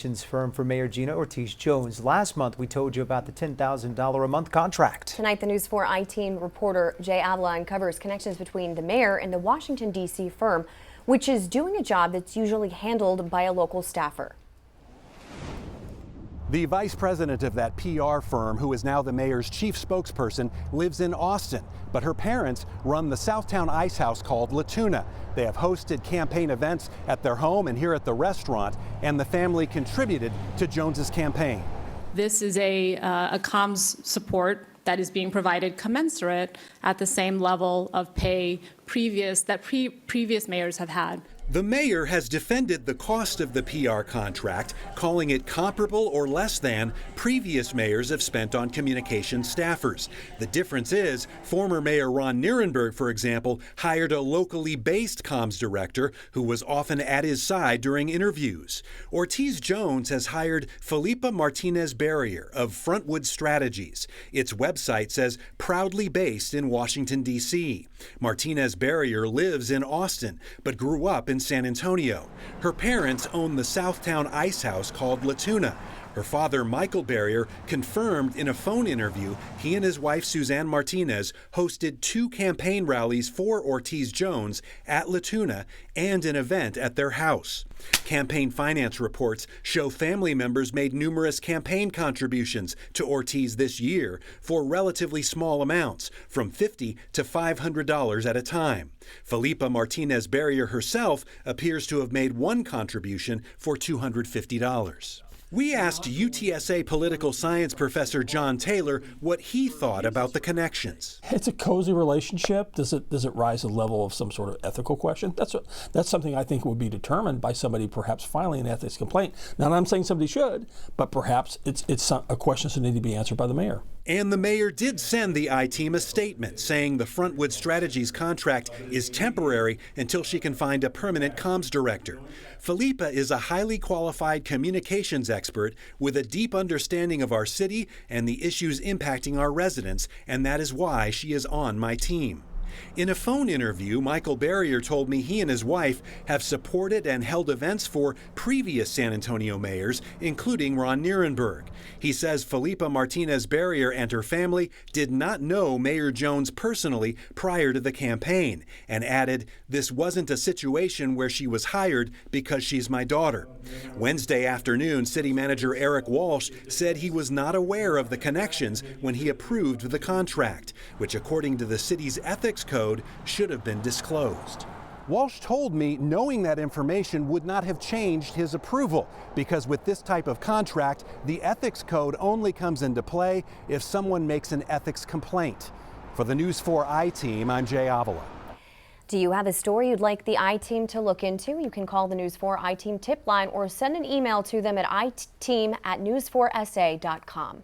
Firm for Mayor Gina Ortiz Jones. Last month, we told you about the $10,000 a month contract. Tonight, the News 4 I-Team reporter Jay Avila uncovers connections between the mayor and the Washington, D.C. firm, which is doing a job that's usually handled by a local staffer. The vice president of that PR firm, who is now the mayor's chief spokesperson, lives in Austin, but her parents run the Southtown ice house called La Tuna. They have hosted campaign events at their home and here at the restaurant, and the family contributed to Jones's campaign. This is a comms support that is being provided commensurate at the same level of pay previous mayors have had. The mayor has defended the cost of the PR contract, calling it comparable or less than previous mayors have spent on communication staffers. The difference is, former Mayor Ron Nirenberg, for example, hired a locally based comms director who was often at his side during interviews. Ortiz Jones has hired Felipa Martinez-Barrier of Frontwood Strategies. Its website says proudly based in Washington, D.C. Martinez-Barrier lives in Austin, but grew up in San Antonio. Her parents own the Southtown ice house called La Tuna. Her father, Michael Barrier, confirmed in a phone interview he and his wife, Suzanne Martinez, hosted 2 campaign rallies for Ortiz Jones at La Tuna and an event at their house. Campaign finance reports show family members made numerous campaign contributions to Ortiz this year for relatively small amounts, from $50 to $500 at a time. Felipa Martinez-Barrier herself appears to have made one contribution for $250. We asked UTSA political science professor John Taylor what he thought about the connections. It's a cozy relationship. Does it rise to the level of some sort of ethical question? That's something I think would be determined by somebody perhaps filing an ethics complaint. Now, I'm saying somebody should, but perhaps it's a question that needs to be answered by the mayor. And the mayor did send the I-Team a statement saying the Frontwood Strategies contract is temporary until she can find a permanent comms director. Felipa is a highly qualified communications expert with a deep understanding of our city and the issues impacting our residents, and that is why she is on my team. In a phone interview, Michael Barrier told me he and his wife have supported and held events for previous San Antonio mayors, including Ron Nirenberg. He says Felipa Martinez-Barrier and her family did not know Mayor Jones personally prior to the campaign, and added, "This wasn't a situation where she was hired because she's my daughter." Wednesday afternoon, City Manager Eric Walsh said he was not aware of the connections when he approved the contract, which according to the city's ethics code should have been disclosed. Walsh told me knowing that information would not have changed his approval, because with this type of contract, the ethics code only comes into play if someone makes an ethics complaint. For the News 4 I-Team, I'm Jay Avila. Do you have a story you'd like the I-Team to look into? You can call the News 4 I-Team tip line or send an email to them at iteam@news4sa.com.